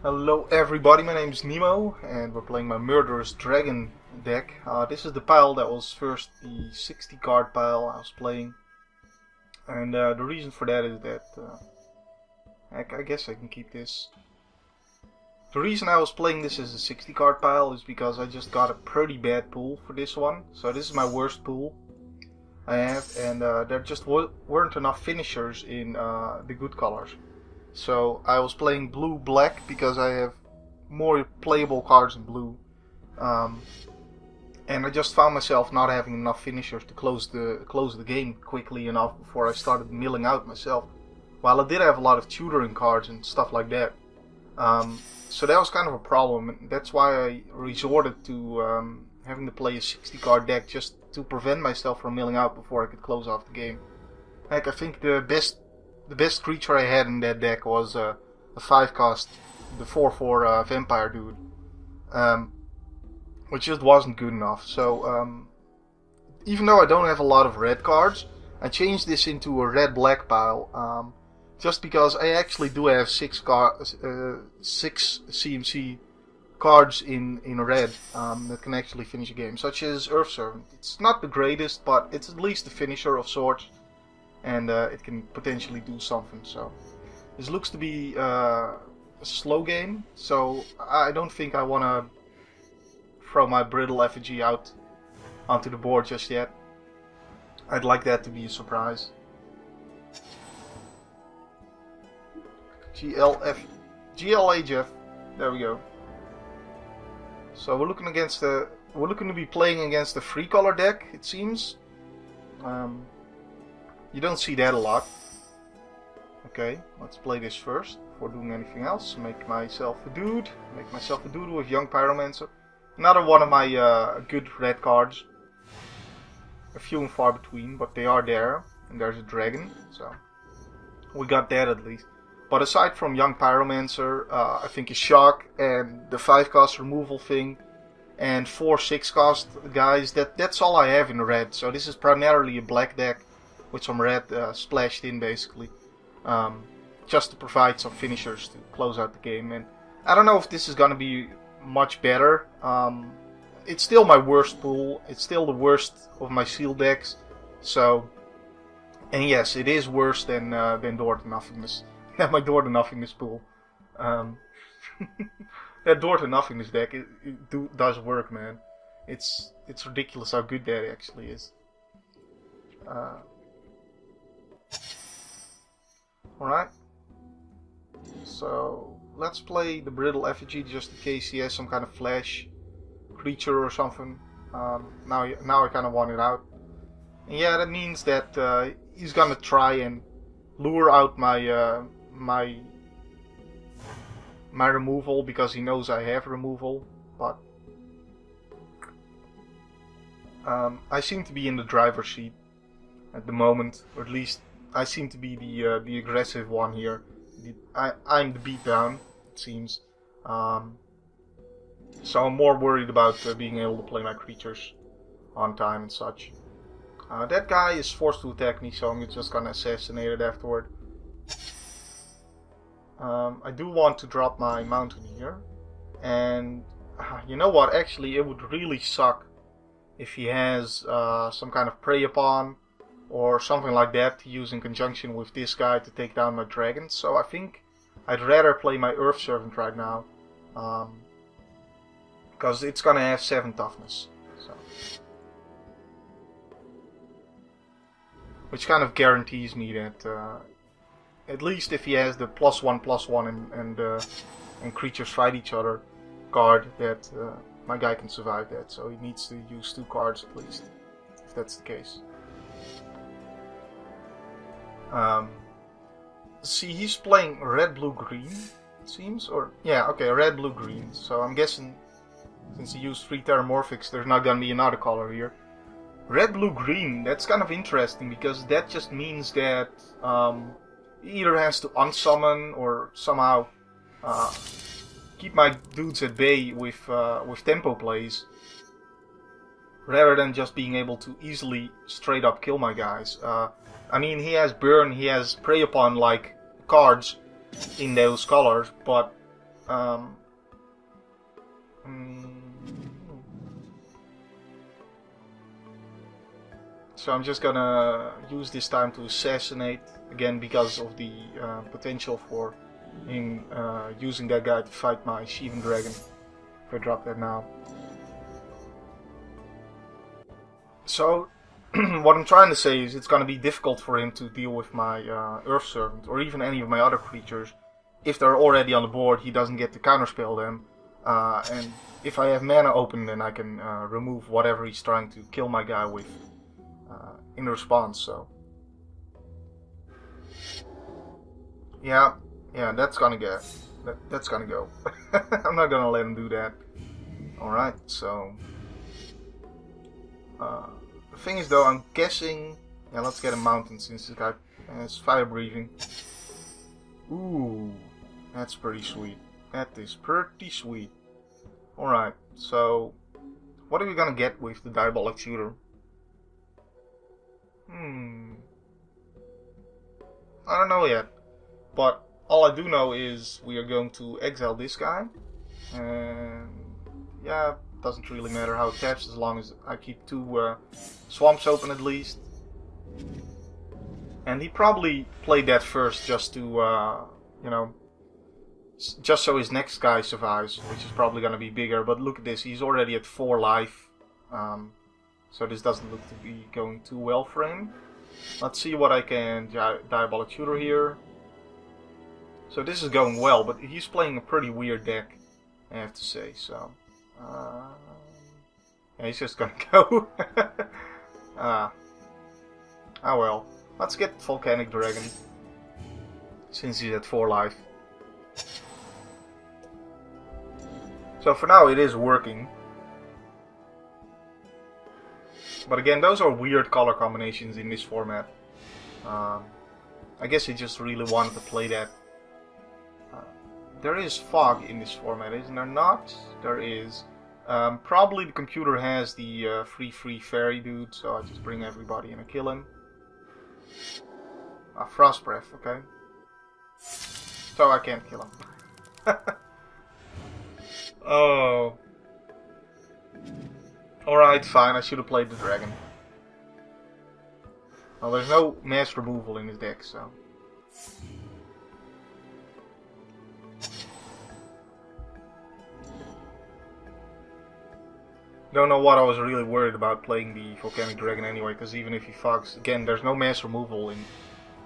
Hello everybody, my name is Nemo and we're playing my Murderous Dragon deck. This is the pile that was first the 60 card pile I was playing. And the reason for that is that, I guess I can keep this. The reason I was playing this as a 60 card pile is because I just got a pretty bad pool for this one. So this is my worst pool I have, and there just weren't enough finishers in the good colors. So I was playing blue-black because I have more playable cards in blue. And I just found myself not having enough finishers to close the game quickly enough before I started milling out myself. While I did have a lot of tutoring cards and stuff like that. So that was kind of a problem, and that's why I resorted to having to play a 60 card deck just to prevent myself from milling out before I could close off the game. Heck, I think the best creature I had in that deck was a 5-cost, the 4/4 vampire dude, which just wasn't good enough. So even though I don't have a lot of red cards, I changed this into a red-black pile, just because I actually do have 6 CMC cards in red that can actually finish a game, such as Earth Servant. It's not the greatest, but it's at least a finisher of sorts. And it can potentially do something. So this looks to be a slow game, so I don't think I want to throw my brittle effigy out onto the board just yet. I'd like that to be a surprise. GLHF, there we go. So we're looking to be playing against the 3-color deck, it seems. You don't see that a lot. Okay, let's play this first before doing anything else. Make myself a dude with Young Pyromancer. Another one of my good red cards. A few and far between, but they are there. And there's a dragon, so we got that at least. But aside from Young Pyromancer, I think a Shock and the 5-cost removal thing and 4 6-cost guys, that's all I have in red. So this is primarily a black deck with some red splashed in, basically, just to provide some finishers to close out the game. And I don't know if this is gonna be much better. It's still my worst pool. It's still the worst of my sealed decks. So, and yes, it is worse than Door to Nothingness. Than my Door to Nothingness pool. That Door to Nothingness deck does work, man. It's ridiculous how good that actually is. Alright, so let's play the Brittle Effigy just in case he has some kind of flash creature or something. Now I kind of want it out. And yeah, that means that he's gonna try and lure out my my removal because he knows I have removal. But I seem to be in the driver's seat at the moment, or at least I seem to be the aggressive one here. I'm the beatdown, it seems. So I'm more worried about being able to play my creatures on time and such. That guy is forced to attack me, so I'm just gonna assassinate it afterward. I do want to drop my mountain here. And you know what, actually it would really suck if he has some kind of prey upon or something like that to use in conjunction with this guy to take down my dragon. So I think I'd rather play my Earth Servant right now, because it's gonna have 7 toughness, so. Which kind of guarantees me that at least if he has the +1/+1 and creatures fight each other card, that my guy can survive that. So he needs to use 2 cards at least, if that's the case. See, he's playing red, blue, green, it seems, or yeah, okay, red, blue, green. So I'm guessing since he used 3 Terramorphics, there's not gonna be another color here. Red, blue, green. That's kind of interesting because that just means that he either has to unsummon or somehow keep my dudes at bay with tempo plays, rather than just being able to easily straight up kill my guys. I mean, he has burn, he has prey upon like cards in those colors, but So I'm just gonna use this time to assassinate again because of the potential for him using that guy to fight my Shivan Dragon. If I drop that now. So what I'm trying to say is it's gonna be difficult for him to deal with my Earth Servant or even any of my other creatures. If they're already on the board, he doesn't get to counterspell them. And if I have mana open, then I can remove whatever he's trying to kill my guy with in response. So yeah, that's gonna get. That's gonna go. I'm not gonna let him do that. Alright, so the thing is though, I'm guessing. Yeah, let's get a mountain since this guy has fire breathing. Ooh, that's pretty sweet. That is pretty sweet. Alright, so what are we gonna get with the Diabolic Shooter? I don't know yet. But all I do know is we are going to exile this guy. And yeah, it doesn't really matter how it taps as long as I keep 2 swamps open at least. And he probably played that first just to, you know, just so his next guy survives, which is probably going to be bigger. But look at this, he's already at 4 life. So this doesn't look to be going too well for him. Let's see what I can Diabolic Shooter here. So this is going well, but he's playing a pretty weird deck, I have to say. So yeah, he's just gonna go. Oh well. Let's get Volcanic Dragon, since he's at 4 life. So for now it is working. But again, those are weird color combinations in this format. I guess he just really wanted to play that. There is fog in this format, isn't there not? There is. Probably the computer has the free fairy dude, so I just bring everybody in and kill him. Frost Breath, okay. So I can't kill him. Oh. Alright, fine, I should have played the dragon. Well, there's no mass removal in his deck, so... Don't know what I was really worried about playing the Volcanic Dragon anyway, because even if he fogs, again, there's no mass removal in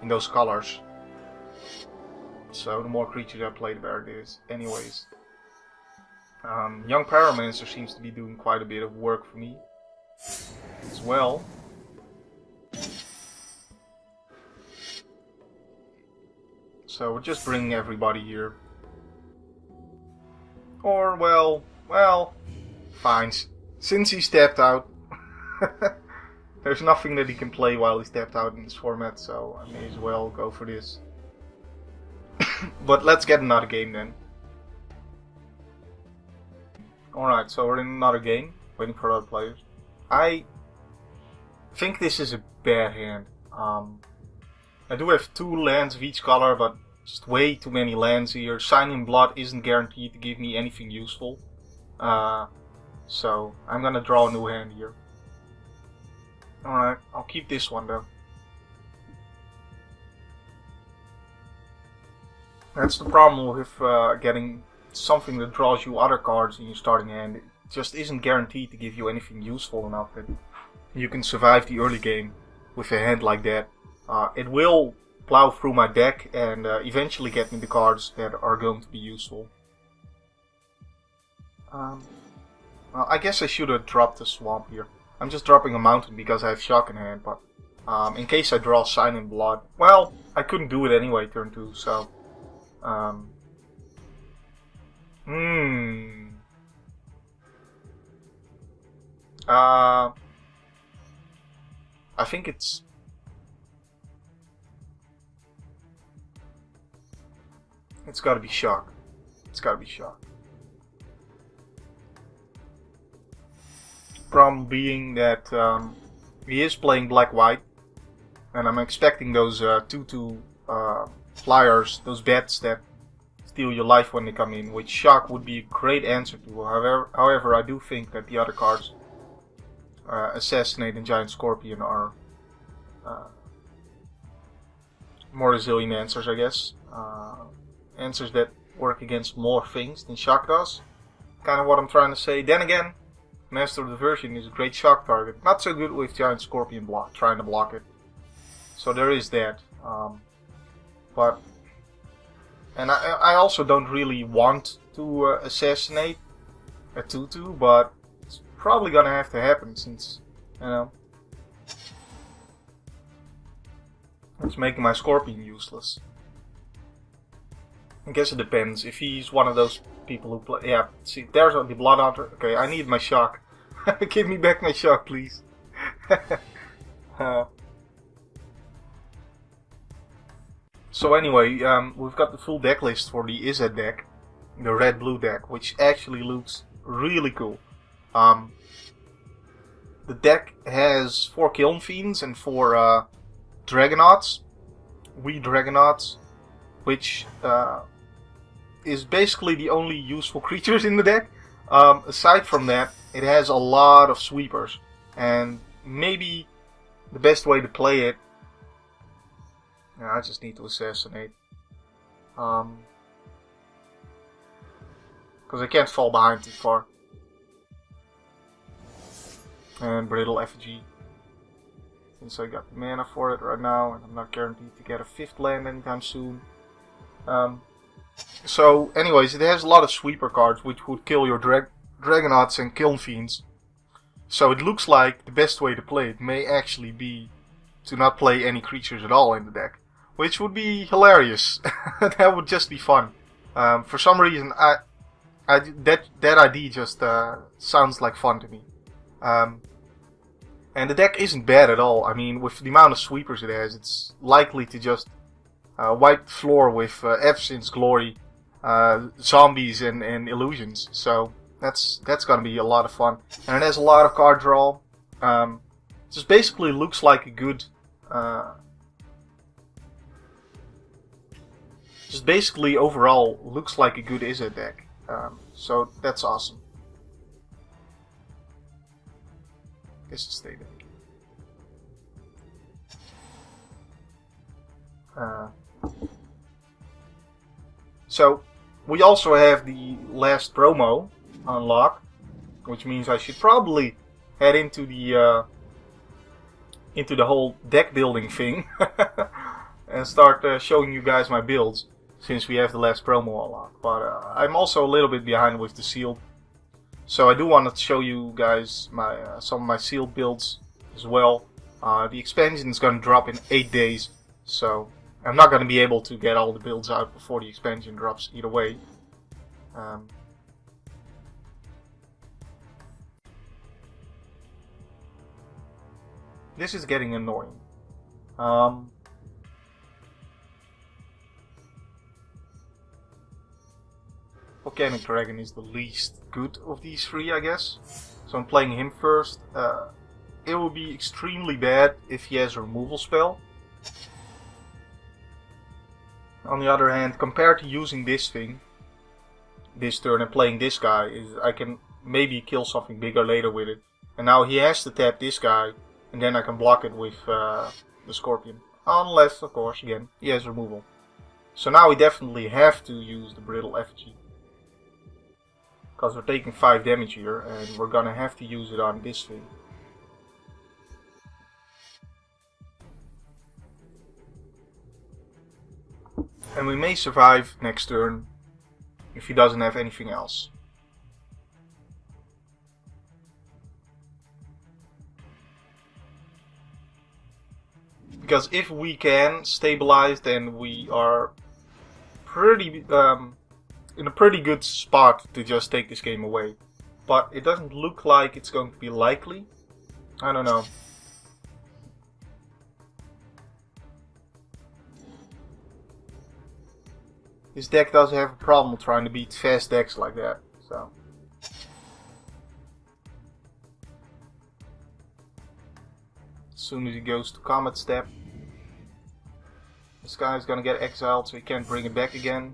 those colors. So the more creatures I play, the better it is. Anyways. Young Pyromancer seems to be doing quite a bit of work for me as well. So we're just bringing everybody here. Or, well, fine. Since he's tapped out, there's nothing that he can play while he's tapped out in this format, so I may as well go for this. But let's get another game then. Alright, so we're in another game, waiting for other players. I think this is a bad hand. I do have 2 lands of each color, but just way too many lands here. Sign in Blood isn't guaranteed to give me anything useful. So I'm gonna draw a new hand here. Alright, I'll keep this one though. That's the problem with getting something that draws you other cards in your starting hand. It just isn't guaranteed to give you anything useful enough that you can survive the early game with a hand like that. It will plow through my deck and eventually get me the cards that are going to be useful. Well, I guess I should have dropped the swamp here. I'm just dropping a mountain because I have shock in hand, but in case I draw Sign in Blood, well, I couldn't do it anyway turn 2, so... I think it's gotta be shock. It's gotta be shock. Problem being that he is playing black-white, and I'm expecting those 2/2 flyers, those bats that steal your life when they come in, which Shock would be a great answer to. However, I do think that the other cards, Assassinate and Giant Scorpion, are more resilient answers, I guess. Answers that work against more things than Shock does. Kind of what I'm trying to say. Then again, Master of Diversion is a great Shock target. Not so good with Giant Scorpion trying to block it. So there is that. And I also don't really want to assassinate a 2/2, but it's probably gonna have to happen since, you know, it's making my Scorpion useless. I guess it depends. If he's one of those people who play... Yeah, see, there's the Blood Hunter. Okay, I need my Shock. Give me back my Shock, please. So anyway, we've got the full deck list for the IZ deck, the red-blue deck, which actually looks really cool. The deck has 4 Kiln Fiends and 4 Dragonauts, Wee Dragonauts, which is basically the only useful creatures in the deck. Aside from that, it has a lot of sweepers, and maybe the best way to play it... Yeah, I just need to assassinate. Because I can't fall behind too far. And Brittle Effigy. Since I got the mana for it right now, and I'm not guaranteed to get a 5th land anytime soon. So, anyways, it has a lot of sweeper cards which would kill your Dragonauts and Kiln Fiends. So it looks like the best way to play it may actually be to not play any creatures at all in the deck. Which would be hilarious. That would just be fun. For some reason, that idea just sounds like fun to me. And the deck isn't bad at all. I mean, with the amount of sweepers it has, it's likely to just wipe the floor with F-Sin's Glory, zombies, and illusions. So that's gonna be a lot of fun. And it has a lot of card draw. Just basically looks like a good... Just basically, overall, looks like a good IZ deck. So that's awesome. Guess it's stay deck. So we also have the last promo unlocked, which means I should probably head into the whole deck building thing and start showing you guys my builds. Since we have the last promo unlocked, but I'm also a little bit behind with the sealed, so I do want to show you guys my some of my sealed builds as well. The expansion is going to drop in 8 days, so I'm not going to be able to get all the builds out before the expansion drops either way. This is getting annoying. Volcanic Dragon is the least good of these 3, I guess. So I'm playing him first. It will be extremely bad if he has a removal spell. On the other hand, compared to using this thing, this turn, and playing this guy, I can maybe kill something bigger later with it. And now he has to tap this guy, and then I can block it with the Scorpion. Unless, of course, again, he has removal. So now we definitely have to use the Brittle Effigy. Because we're taking 5 damage here, and we're gonna have to use it on this thing. And we may survive next turn if he doesn't have anything else. Because if we can stabilize, then we are pretty in a pretty good spot to just take this game away. But it doesn't look like it's going to be likely. I don't know. This deck does have a problem trying to beat fast decks like that, so. As soon as he goes to Comet Step, this guy is gonna get exiled, so he can't bring it back again.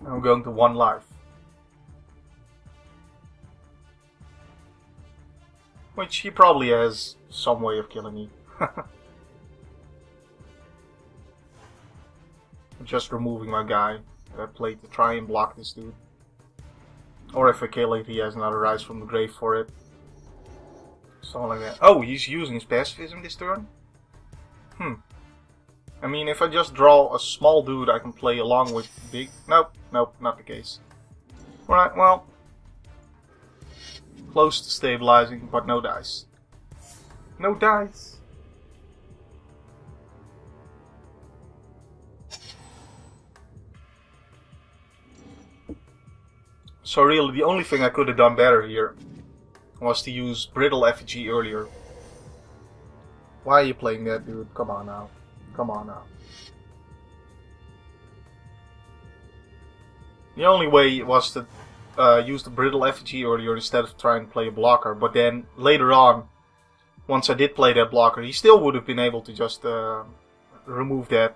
I'm going to 1 life. Which he probably has some way of killing me. I'm just removing my guy that I played to try and block this dude. Or if I kill it, he has another Rise from the Grave for it. Something like that. Oh, he's using his pacifism this turn? I mean, if I just draw a small dude, I can play along with big... Nope, not the case. Alright, well... Close to stabilizing, but no dice. No dice! So really, the only thing I could have done better here was to use Brittle Effigy earlier. Why are you playing that, dude? Come on now. Come on now. The only way was to use the Brittle Effigy earlier instead of trying to play a blocker. But then, later on, once I did play that blocker, he still would have been able to just remove that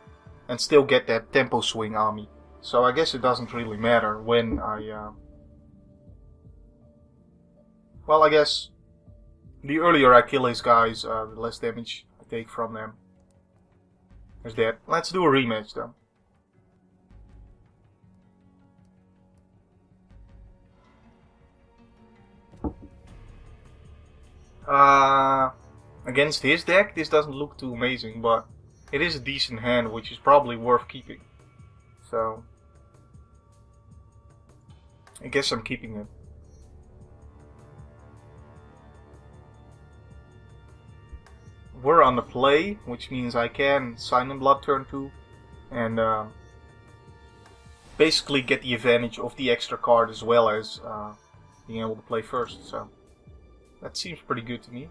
and still get that tempo swing on me. So I guess it doesn't really matter when I... Well, I guess the earlier I kill his guys, the less damage I take from them. There's that. Let's do a rematch though. Against his deck, this doesn't look too amazing, but it is a decent hand, which is probably worth keeping. So, I guess I'm keeping it. We're on the play, which means I can Sign in Blood turn 2 and basically get the advantage of the extra card as well as being able to play first. So that seems pretty good to me.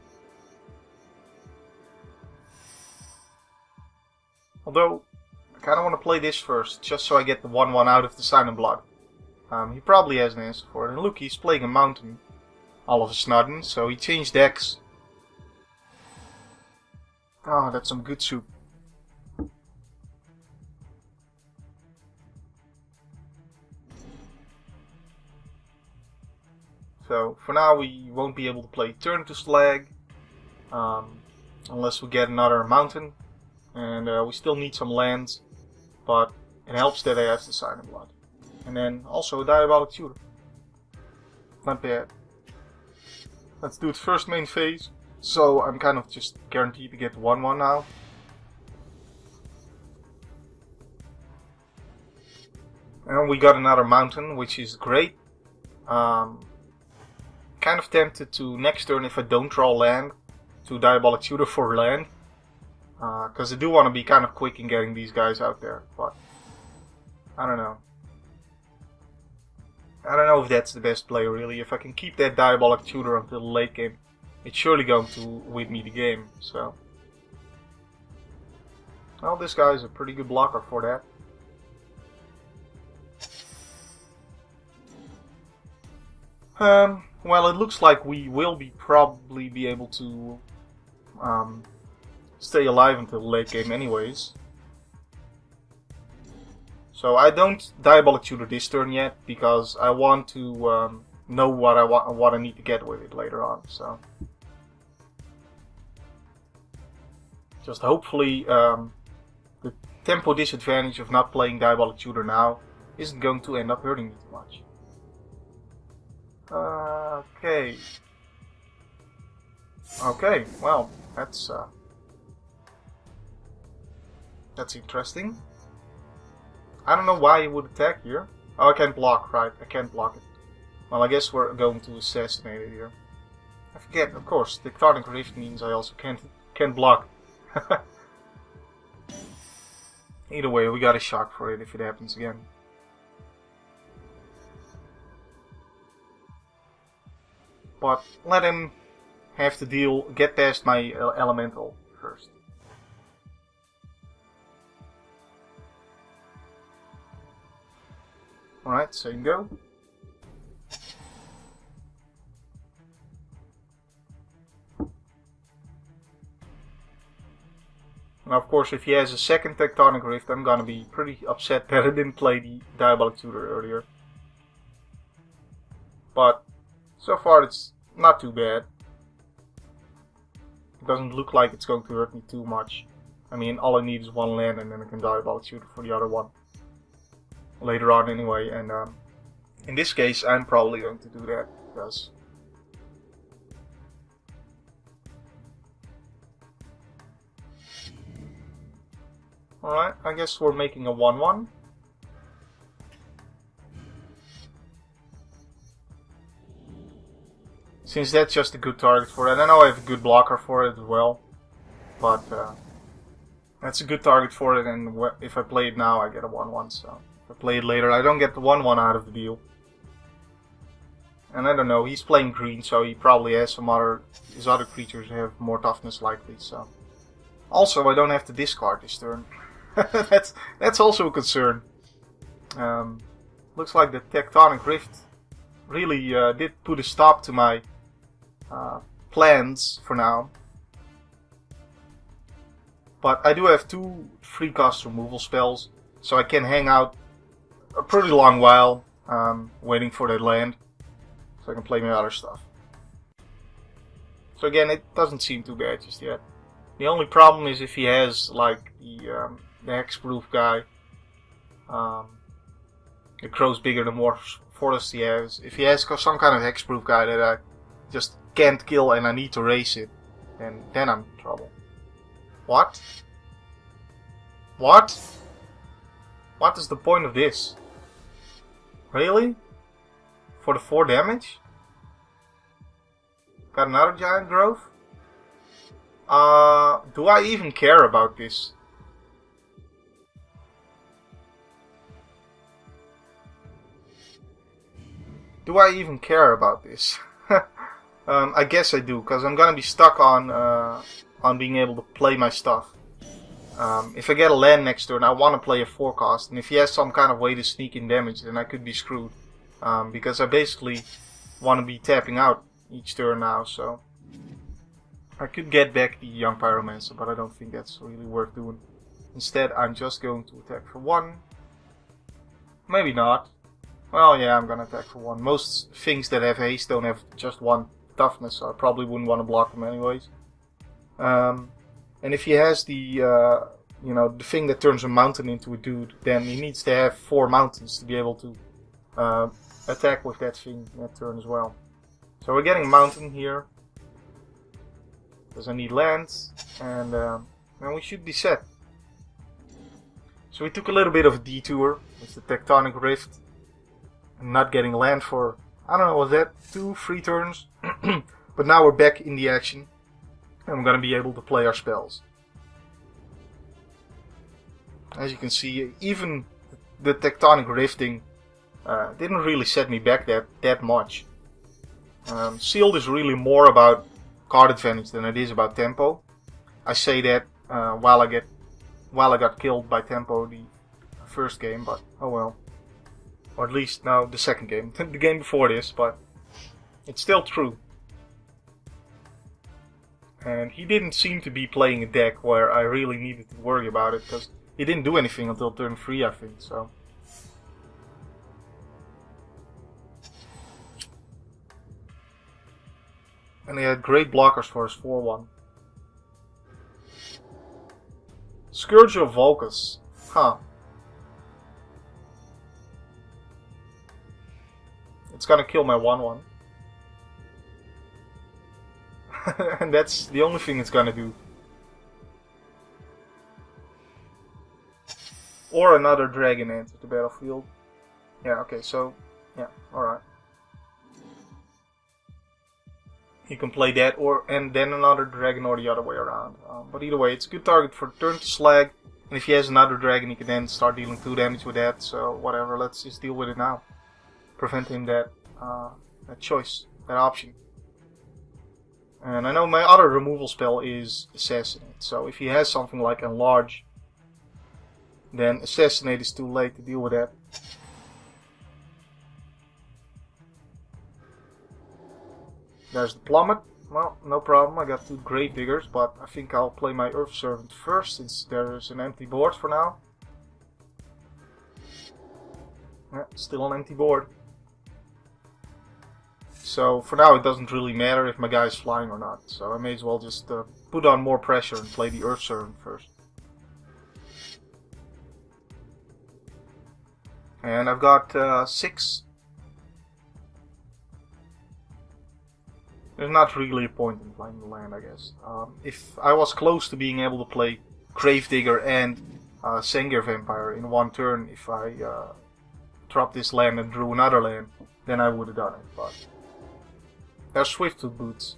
Although I kind of want to play this first, just so I get the 1/1 out of the Sign in Blood. He probably has an answer for it. And look, he's playing a mountain all of a sudden, so he changed decks. Oh, that's some good soup. So, for now we won't be able to play turn to Slag, unless we get another mountain, and we still need some lands, but it helps that I have the Sign in Blood. And then also a Diabolic Tutor. Not bad. Let's do it first main phase. So I'm kind of just guaranteed to get 1/1 now. And we got another mountain, which is great. Kind of tempted to next turn, if I don't draw land, to Diabolic Tutor for land. Because I do want to be kind of quick in getting these guys out there, but I don't know. I don't know if that's the best play really. If I can keep that Diabolic Tutor until the late game, it's surely going to win me the game, so... Well, this guy is a pretty good blocker for that. Well, it looks like we will probably be able to stay alive until the late game anyways. So I don't Diabolic Tutor this turn yet, because I want to know what I need to get with it later on, so... Just hopefully the tempo disadvantage of not playing Diabolic Tutor now isn't going to end up hurting me too much. Okay. Okay, well, that's interesting. I don't know why he would attack here. Oh, I can't block, right? I can't block it. Well, I guess we're going to assassinate it here. I forget, of course, the Cathartic Rift means I also can't block. Either way, we got a shock for it if it happens again. But let him have to get past my elemental first. Alright, same go. And of course, if he has a second Tectonic Rift, I'm gonna be pretty upset that I didn't play the Diabolic Tutor earlier. But so far it's not too bad. It doesn't look like it's going to hurt me too much. I mean, all I need is one land and then I can Diabolic Tutor for the other one. Later on anyway, and in this case I'm probably going to do that, because alright, I guess we're making a 1-1. Since that's just a good target for it. I know I have a good blocker for it as well. But that's a good target for it, and if I play it now I get a 1-1, so if I play it later I don't get the 1-1 out of the deal. And I don't know, he's playing green, so he probably has his other creatures have more toughness likely, so. Also, I don't have to discard this turn. that's also a concern. Looks like the Tectonic Rift really did put a stop to my plans for now. But I do have 2 free cost removal spells, so I can hang out a pretty long while waiting for that land, so I can play my other stuff. So again, it doesn't seem too bad just yet. The only problem is if he has like the hexproof guy that grows bigger the more forests he has. If he has some kind of hexproof guy that I just can't kill and I need to race it, then I'm in trouble. What? What? What is the point of this? Really? For the 4 damage? Got another giant growth? Do I even care about this? Do I even care about this? I guess I do, because I'm gonna be stuck on being able to play my stuff. If I get a land next turn, I want to play a 4-cost, and if he has some kind of way to sneak in damage, then I could be screwed. Because I basically want to be tapping out each turn now, so I could get back the Young Pyromancer, but I don't think that's really worth doing. Instead, I'm just going to attack for 1. Maybe not. Well, yeah, I'm gonna attack for 1. Most things that have haste don't have just 1 toughness, so I probably wouldn't want to block them anyways. And if he has the the thing that turns a mountain into a dude, then he needs to have 4 mountains to be able to attack with that thing that turn as well. So we're getting a mountain here, because I need lands, and we should be set. So we took a little bit of a detour with the Tectonic Rift, and not getting land for, I don't know, was that 2-3 turns? But now we're back in the action, and we're going to be able to play our spells. As you can see, even the Tectonic Rifting didn't really set me back that much. Sealed is really more about card advantage than it is about tempo. I say that while I got killed by tempo the first game, but oh well. Or at least now the second game, the game before this, but it's still true. And he didn't seem to be playing a deck where I really needed to worry about it, because he didn't do anything until turn 3, I think, so. And he had great blockers for his 4-1. Scourge of Vulcus. Huh. It's gonna kill my 1-1. And that's the only thing it's gonna do. Or another dragon enter the battlefield. Yeah, okay, so, yeah, alright. You can play that, and then another dragon, or the other way around. But either way, it's a good target for turn to slag. And if he has another dragon, he can then start dealing 2 damage with that. So whatever, let's just deal with it now. Prevent him that choice, that option. And I know my other removal spell is Assassinate. So if he has something like Enlarge, then Assassinate is too late to deal with that. There's the Plummet. well, no problem. I got 2 Grave Diggers, but I think I'll play my Earth Servant first, since there's an empty board for now. Yeah, still an empty board. So for now it doesn't really matter if my guy is flying or not. So I may as well just put on more pressure and play the Earth Servant first. And I've got 6. There's not really a point in playing the land, I guess. If I was close to being able to play Gravedigger and Sengir Vampire in one turn, if I dropped this land and drew another land, then I would have done it. But there's Swiftfoot Boots.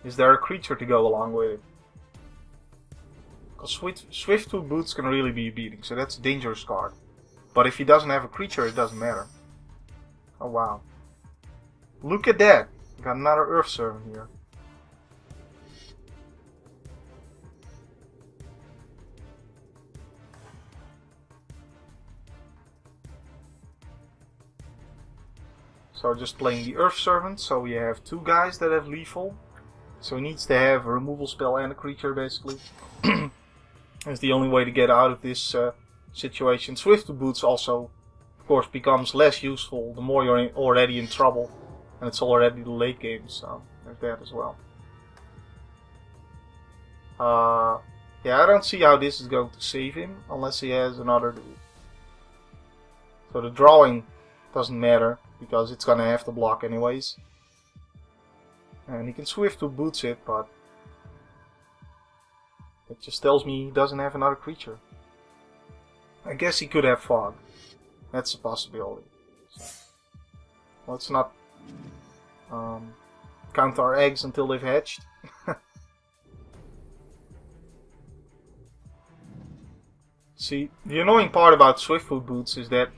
Is there a creature to go along with it? Because Swiftfoot Boots can really be beating, so that's a dangerous card. But if he doesn't have a creature, it doesn't matter. Oh wow. Look at that! Got another Earth Servant here. So just playing the Earth Servant, so we have 2 guys that have lethal. So he needs to have a removal spell and a creature, basically. That's the only way to get out of this situation. Swiftfoot Boots also, of course, becomes less useful the more you're already in trouble. And it's already the late game, so there's that as well. Yeah, I don't see how this is going to save him, unless he has another dude. So the drawing doesn't matter, because it's gonna have to block anyways. And he can Swiftfoot Boots it, but it just tells me he doesn't have another creature. I guess he could have Fog. That's a possibility. So, let's not count our eggs until they've hatched. See, the annoying part about Swiftfoot Boots is that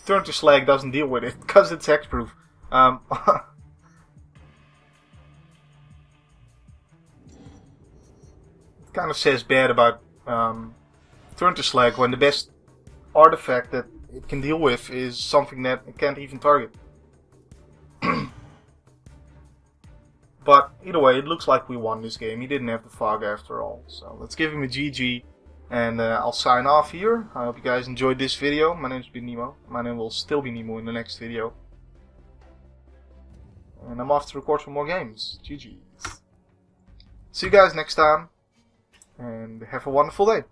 Turn to Slag doesn't deal with it, because it's hexproof. It kind of says bad about Turn to Slag when the best artifact that it can deal with is something that it can't even target. But either way, it looks like we won this game. He didn't have the Fog after all. So let's give him a GG. And I'll sign off here. I hope you guys enjoyed this video. My name's been Nemo. My name will still be Nemo in the next video. And I'm off to record some more games. GG's. See you guys next time. And have a wonderful day.